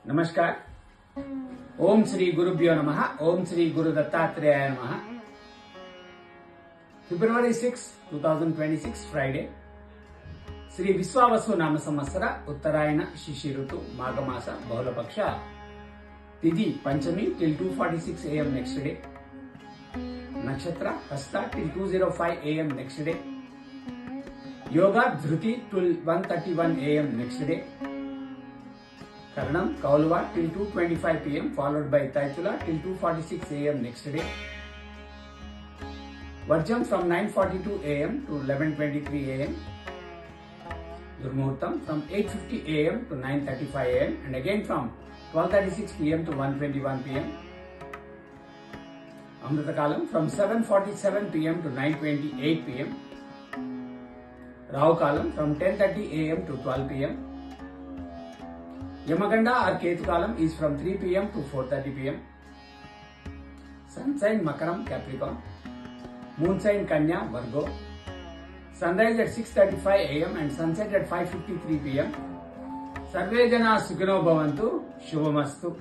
नमस्कार। ओम श्री गुरुभ्यो नमः। ओम श्री गुरु दत्तात्रेयाय नमः। February 6, 2026 Friday. శ్రీ విశ్వావసు నామ సంవత్సర ఉత్తరాయణ శిశి ఋతు మాఘమాస బహుళపక్ష తిథి పంచమి till 2:46 AM next day. నక్షత్ర హస్త till 2:05 AM next day. Yoga ధృతి till 1:31 AM next day. Karanam Kaulva till 2:25 PM followed by Taitula till 2:46 AM next day. Varjam from 9:42 AM to 11:23 AM. Durmuhurtam from 8:50 AM to 9:35 AM and again from 12:36 PM to 1:21 PM. Amritakalam from 7:47 PM to 9:28 PM. Rahu Kalam from 10:30 AM to 12 PM. Yamaganda or Ketu Kalam is from 3 PM to 4:30 PM. Sun sign Makaram Capricorn. Moon sign Kanya Virgo. Sunrise at 6:35 AM and sunset at 5:53 PM. Sarve Jana Sukhino Bhavantu. Shubhamastu.